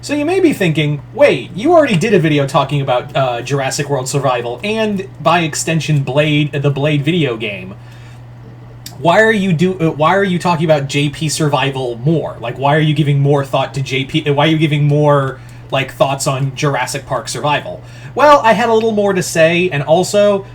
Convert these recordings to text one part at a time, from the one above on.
So you may be thinking, wait, you already did a video talking about Jurassic World Survival and, by extension, the Blade video game. Why are you talking about JP Survival more? Like, why are you giving more thought to JP? Why are you giving more thoughts on Jurassic Park Survival? Well, I had a little more to say, and also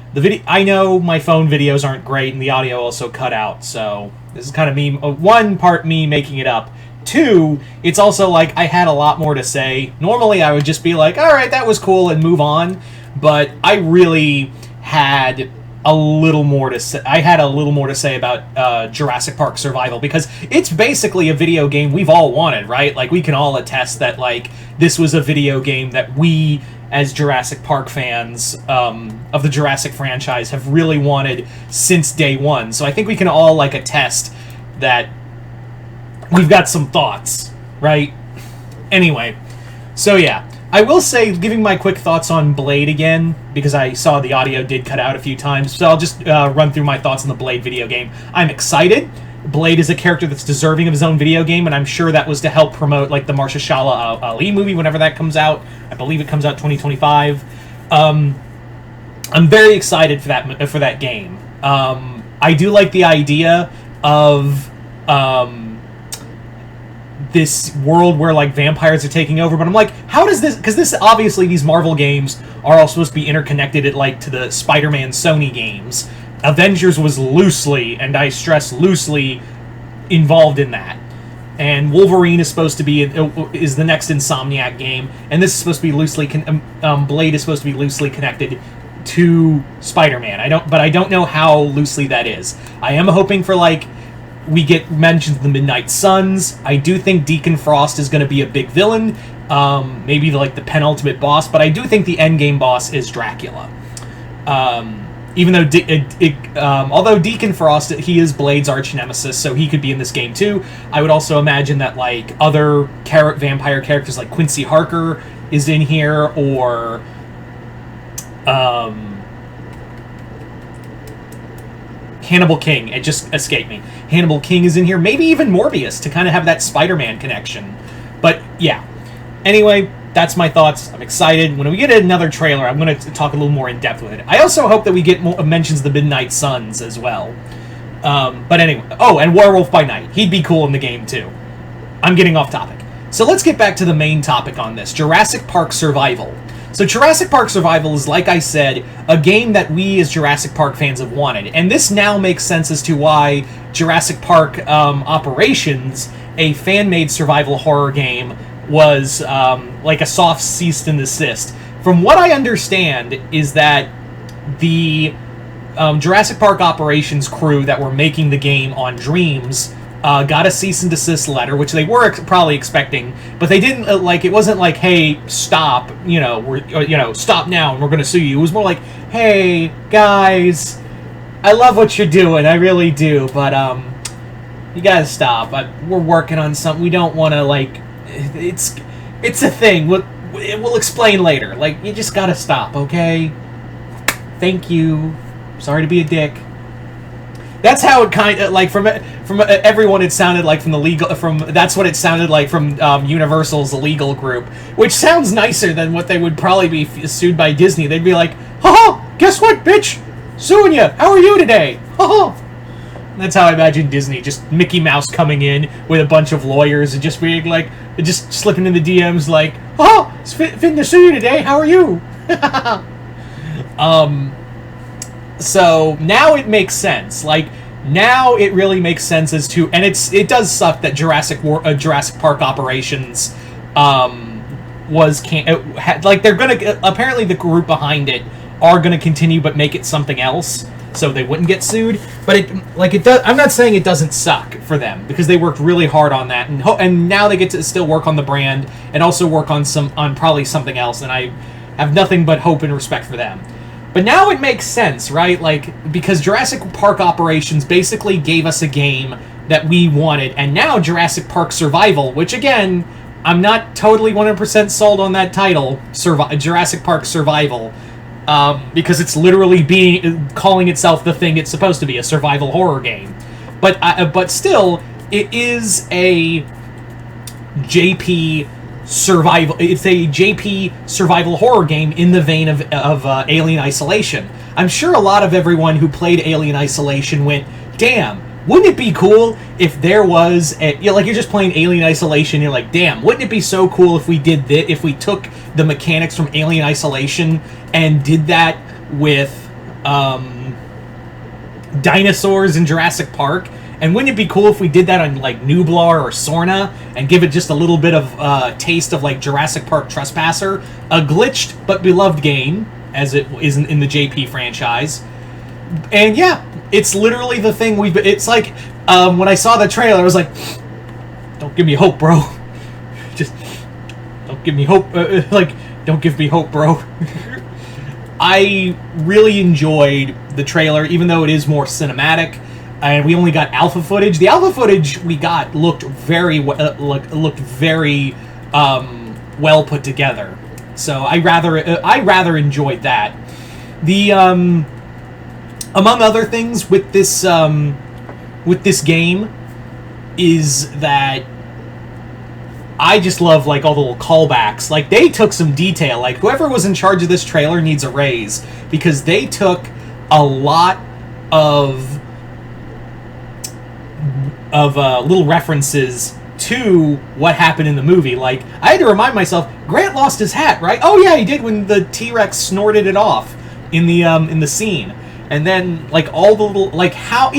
I know my phone videos aren't great, and the audio also cut out. So this is kind of me. One part me making it up. Two, it's also I had a lot more to say. Normally, I would just be like, "All right, that was cool," and move on. But I really had a little more to say. I had a little more to say about Jurassic Park Survival, because it's basically a video game we've all wanted, right? We can all attest that this was a video game that we, as Jurassic Park fans of the Jurassic franchise, have really wanted since day one. So I think we can all attest that we've got some thoughts, right? Anyway, so yeah. I will say, giving my quick thoughts on Blade again, because I saw the audio did cut out a few times, so I'll just run through my thoughts on the Blade video game. I'm excited. Blade is a character that's deserving of his own video game, and I'm sure that was to help promote the Mahershala Ali movie whenever that comes out. I believe it comes out 2025. I'm very excited for that game. I do like the idea of this world where vampires are taking over, but I'm how does this, because this obviously these Marvel games are all supposed to be interconnected to the Spider-Man Sony games. Avengers was loosely, and I stress loosely, involved in that, and Wolverine is supposed to be is the next Insomniac game, and this is supposed to be loosely Blade is supposed to be loosely connected to Spider-Man. I don't know how loosely that is. I am hoping for we get mentioned the Midnight Suns. I do think Deacon Frost is going to be a big villain, maybe the penultimate boss, but I do think the endgame boss is Dracula. Even though, although Deacon Frost, he is Blade's arch nemesis, so he could be in this game too. I would also imagine that other vampire characters like Quincy Harker is in here, or Hannibal King. It just escaped me. Hannibal King is in here. Maybe even Morbius to kind of have that Spider-Man connection. But yeah. Anyway, that's my thoughts. I'm excited. When we get another trailer, I'm going to talk a little more in depth with it. I also hope that we get more mentions of the Midnight Suns as well. But anyway. Oh, and Werewolf by Night. He'd be cool in the game too. I'm getting off topic. So let's get back to the main topic on this. Jurassic Park Survival. So Jurassic Park Survival is, like I said, a game that we as Jurassic Park fans have wanted. And this now makes sense as to why Jurassic Park Operations, a fan-made survival horror game, was a soft cease and desist. From what I understand is that the Jurassic Park Operations crew that were making the game on Dreams got a cease and desist letter, which they were probably expecting, but they didn't it wasn't hey, stop, stop now and we're going to sue you. It was more hey guys, I love what you're doing, I really do, but you gotta stop. We're working on something. We don't want to it's a thing. We'll explain later. You just gotta stop, okay? Thank you. Sorry to be a dick. That's how it kind of from everyone. It sounded from the legal that's what it sounded like from Universal's legal group, which sounds nicer than what they would probably be sued by Disney. They'd be haha, guess what, bitch? Suing you. How are you today? Haha. That's how I imagine Disney, just Mickey Mouse coming in with a bunch of lawyers and just being just slipping in the DMs oh, it's fin to sue you today. How are you? So now it makes sense. Now it really makes sense as to, and it does suck that Jurassic Park Operations they're gonna, apparently the group behind it are gonna continue but make it something else so they wouldn't get sued. But it does. I'm not saying it doesn't suck for them, because they worked really hard on that, and now they get to still work on the brand and also work on probably something else, and I have nothing but hope and respect for them. But now it makes sense, right? Because Jurassic Park Operations basically gave us a game that we wanted, and now Jurassic Park Survival, which again, I'm not totally 100% sold on that title, Jurassic Park Survival, because it's literally calling itself the thing it's supposed to be, a survival horror game. But still, it is JP survival. It's a JP survival horror game in the vein of Alien Isolation. I'm sure a lot of everyone who played Alien Isolation went, "Damn, wouldn't it be cool if there was like you're just playing Alien Isolation, you're like, damn, wouldn't it be so cool if we did that, if we took the mechanics from Alien Isolation and did that with dinosaurs in Jurassic Park? And wouldn't it be cool if we did that on like Nublar or Sorna and give it just a little bit of taste of like Jurassic Park Trespasser, a glitched but beloved game as it is in the JP franchise." And yeah, it's literally the thing it's like, when I saw the trailer, I was like, don't give me hope, bro. Just don't give me hope. Don't give me hope, bro. I really enjoyed the trailer, even though it is more cinematic, and we only got alpha footage. The alpha footage we got looked very well put together. So I rather enjoyed that. The among other things with this game is that I just love like all the little callbacks. Like they took some detail. Like whoever was in charge of this trailer needs a raise, because they took a lot of little references to what happened in the movie. Like I had to remind myself, Grant lost his hat, right? Oh yeah, he did when the T-Rex snorted it off in the scene. And then, like, all the little, like, how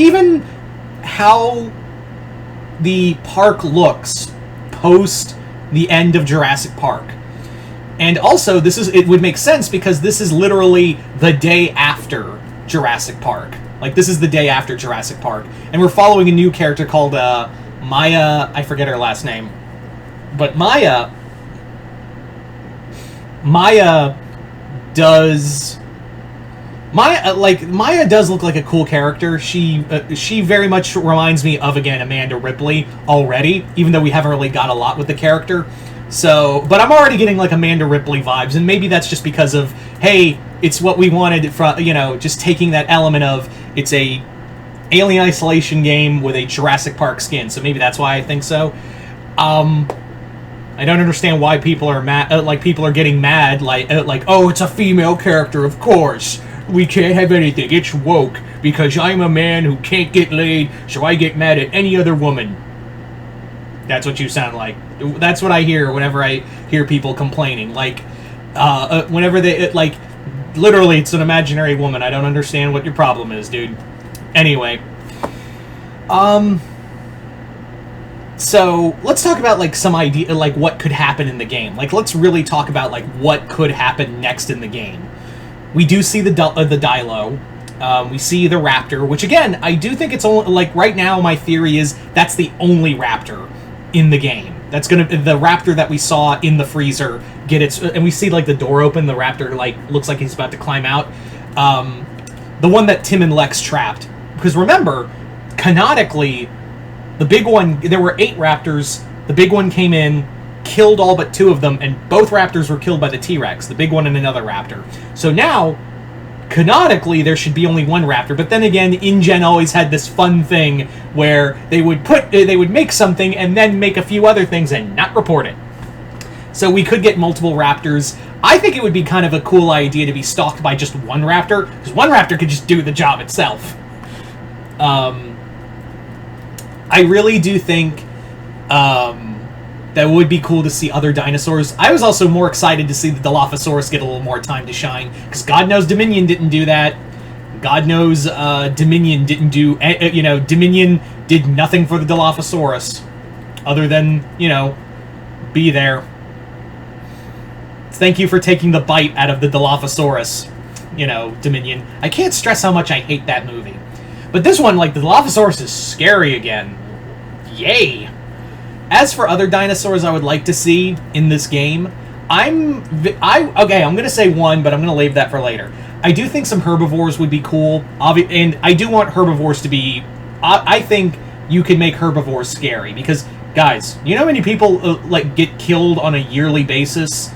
the park looks post the end of Jurassic Park. And also, it would make sense because this is literally the day after Jurassic Park. Like, this is the day after Jurassic Park. And we're following a new character called, Maya, I forget her last name. But Maya does look like a cool character. She very much reminds me of, again, Amanda Ripley already, even though we haven't really got a lot with the character. So, but I'm already getting like Amanda Ripley vibes, and maybe that's just because of, hey, it's what we wanted from, just taking that element of it's a Alien Isolation game with a Jurassic Park skin. So maybe that's why I think so. I don't understand why people are mad. People are getting mad. Oh, it's a female character, of course. We can't have anything. It's woke because I'm a man who can't get laid, so I get mad at any other woman. That's what you sound like. That's what I hear whenever I hear people complaining. Whenever they literally, it's an imaginary woman. I don't understand what your problem is, dude. Anyway, so let's talk about some idea, what could happen in the game. Let's really talk about what could happen next in the game. We do see the Dilo. We see the Raptor, which again, I do think it's only right now. My theory is that's the only Raptor in the game. That's the Raptor that we saw in the freezer get its, and we see the door open. The Raptor looks like he's about to climb out. The one that Tim and Lex trapped, because remember, canonically, the big one. There were 8 Raptors. The big one came in, killed all but 2 of them, and both Raptors were killed by the T-Rex, the big one and another Raptor. So now, canonically, there should be only one Raptor, but then again, InGen always had this fun thing where they would make something and then make a few other things and not report it. So we could get multiple Raptors. I think it would be kind of a cool idea to be stalked by just one Raptor, because one Raptor could just do the job itself. I really do think that would be cool to see other dinosaurs. I was also more excited to see the Dilophosaurus get a little more time to shine, because God knows Dominion didn't do that. God knows Dominion didn't do... Dominion did nothing for the Dilophosaurus, other than, be there. Thank you for taking the bite out of the Dilophosaurus, Dominion. I can't stress how much I hate that movie. But this one, the Dilophosaurus is scary again. Yay! As for other dinosaurs I would like to see in this game, I'm going to say one, but I'm going to leave that for later. I do think some herbivores would be cool, and I do want herbivores to be... I think you can make herbivores scary, because, guys, you know how many people get killed on a yearly basis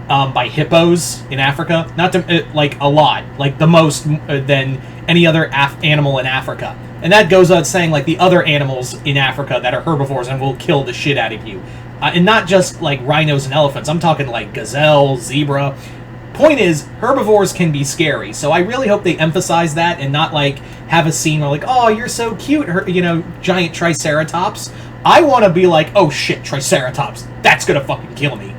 by hippos in Africa? Not to, a lot, the most than any other animal in Africa. And that goes out saying, the other animals in Africa that are herbivores and will kill the shit out of you. And not just like rhinos and elephants. I'm talking like gazelle, zebra. Point is, herbivores can be scary, so I really hope they emphasize that and not like have a scene where like, oh, you're so cute, giant triceratops. I want to be like, oh shit, triceratops, that's gonna fucking kill me.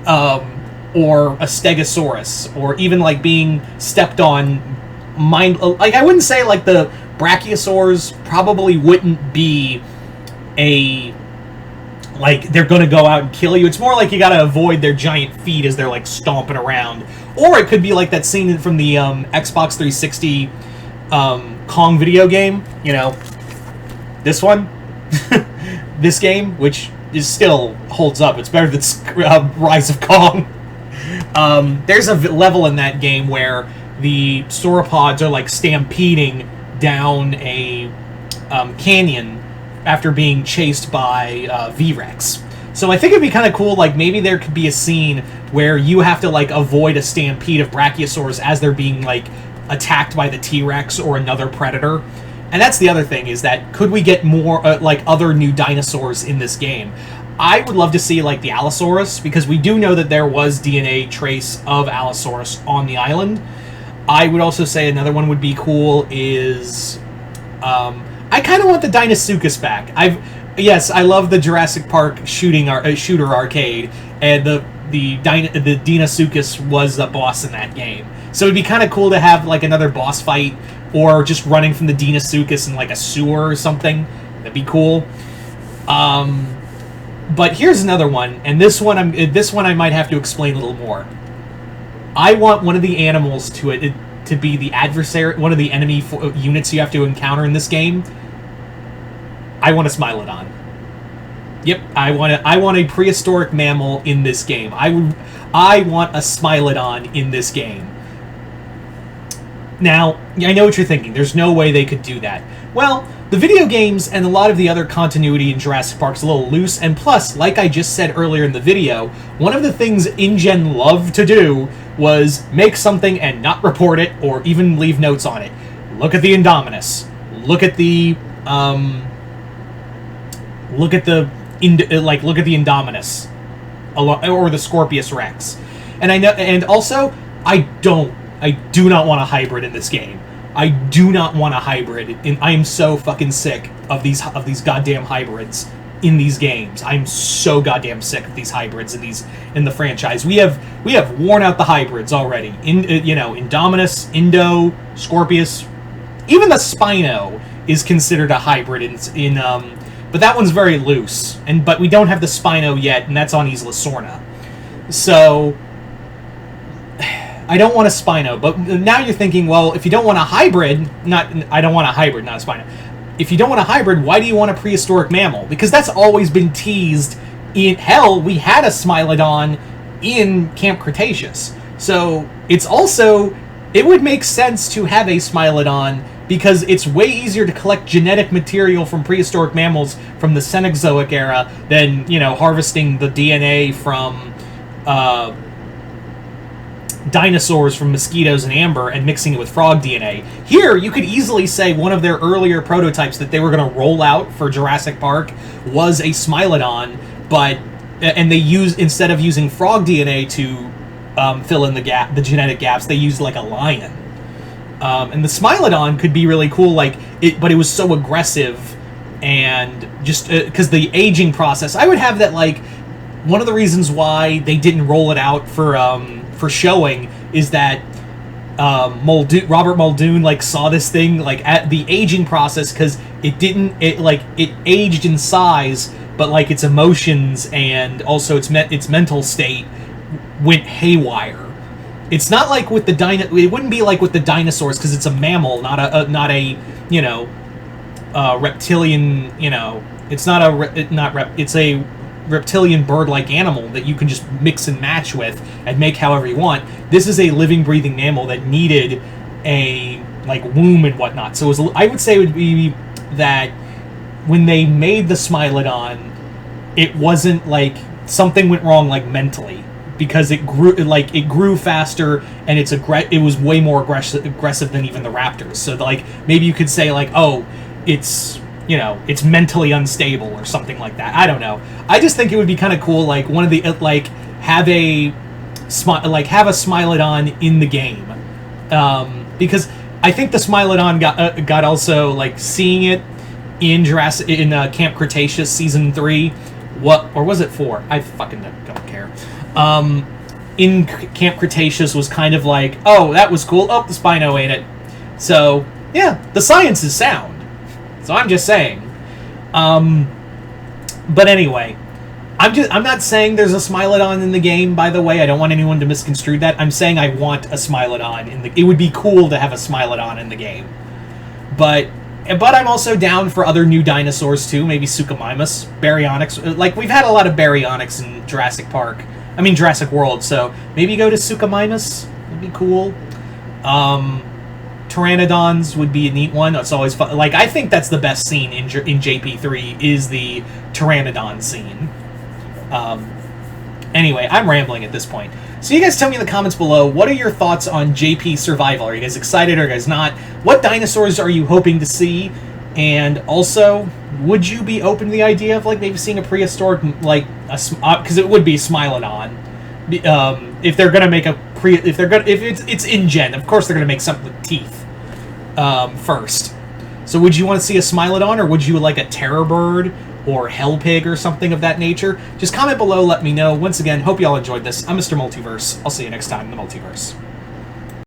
Or a stegosaurus, or even like being stepped on. Like, I wouldn't say like the brachiosaurs probably wouldn't be like they're gonna go out and kill you. It's more like you gotta avoid their giant feet as they're like stomping around. Or it could be like that scene from the Xbox 360 Kong video game. This one, this game, which is still holds up. It's better than Rise of Kong. There's a level in that game where the sauropods are like stampeding down a canyon after being chased by V-Rex. So I think it'd be kind of cool, like maybe there could be a scene where you have to like avoid a stampede of brachiosaurs as they're being like attacked by the T-Rex or another predator. And that's the other thing, is that could we get more like other new dinosaurs in this game? I would love to see like the Allosaurus, because we do know that there was DNA trace of Allosaurus on the island. I would also say another one would be cool is I kind of want the Deinosuchus back. Yes, I love the Jurassic Park shooter arcade, and the Deinosuchus was the boss in that game. So it'd be kind of cool to have like another boss fight, or just running from the Deinosuchus in like a sewer or something. That'd be cool. But here's another one, and this one I might have to explain a little more. I want one of the animals to be the adversary, one of the enemy units you have to encounter in this game. I want a Smilodon. Yep, I want a prehistoric mammal in this game. I want a Smilodon in this game. Now, I know what you're thinking. There's no way they could do that. Well, the video games and a lot of the other continuity in Jurassic Park's a little loose, and plus, like I just said earlier in the video, one of the things InGen loved to do was make something and not report it or even leave notes on it. Look at the Indominus. Look at the Indominus, or the Scorpius Rex. And I know, and also, I do not want a hybrid in this game. I do not want a hybrid. And I am so fucking sick of these goddamn hybrids in these games. I'm so goddamn sick of these hybrids in the franchise. We have worn out the hybrids already. Indominus, Indo, Scorpius, even the Spino is considered a hybrid but that one's very loose. But we don't have the Spino yet, and that's on Isla Sorna. So I don't want a Spino, but now you're thinking, well, if you don't want a hybrid, I don't want a hybrid, not a Spino. If you don't want a hybrid, why do you want a prehistoric mammal? Because that's always been teased. Hell, we had a Smilodon in Camp Cretaceous. So it would make sense to have a Smilodon, because it's way easier to collect genetic material from prehistoric mammals from the Cenozoic era than, harvesting the DNA from dinosaurs from mosquitoes and amber and mixing it with frog DNA. Here, you could easily say one of their earlier prototypes that they were going to roll out for Jurassic Park was a Smilodon, and they instead of using frog DNA to fill in the genetic gaps, they used like a lion. And the Smilodon could be really cool, but it was so aggressive, and just because the aging process, I would have that one of the reasons why they didn't roll it out for showing is that Robert Muldoon saw this thing at the aging process, because it aged in size, but its emotions and also its mental state went haywire. It's not like with the it wouldn't be like with the dinosaurs, because it's a mammal, not a reptilian. It's a reptilian bird-like animal that you can just mix and match with and make however you want. This is a living, breathing mammal that needed a womb and whatnot. So I would say it would be that when they made the Smilodon, it wasn't something went wrong mentally, because it grew faster, and it was way more aggressive than even the raptors. So maybe you could say you know, it's mentally unstable or something like that. I don't know. I just think it would be kind of cool, like one of the like have a Smilodon in the game, because I think the Smilodon got also like seeing it in Jurassic in Camp Cretaceous season 3, or was it 4? I fucking don't care. In Camp Cretaceous was kind of like, oh, that was cool. Oh, the Spino ate it. So yeah, the science is sound. So I'm just saying. But anyway, I'm not saying there's a Smilodon in the game, by the way. I don't want anyone to misconstrue that. I'm saying I want a Smilodon in the... It would be cool to have a Smilodon in the game. But I'm also down for other new dinosaurs, too. Maybe Suchomimus, Baryonyx. Like, we've had a lot of Baryonyx in Jurassic World, so maybe go to Suchomimus. Would be cool. Pteranodons would be a neat one. It's always fun. Like, I think that's the best scene in JP3 is the Pteranodon scene. Anyway, I'm rambling at this point. So you guys tell me in the comments below, what are your thoughts on JP Survival? Are you guys excited or are you guys not? What dinosaurs are you hoping to see? And also, would you be open to the idea of like maybe seeing a prehistoric, like, because it would be Smilodon. If they're gonna make if it's InGen, of course they're gonna make something with teeth. First. So would you want to see a Smilodon, or would you like a Terror Bird or Hell Pig or something of that nature? Just comment below, let me know. Once again, hope you all enjoyed this. I'm Mr. Multiverse. I'll see you next time in the Multiverse.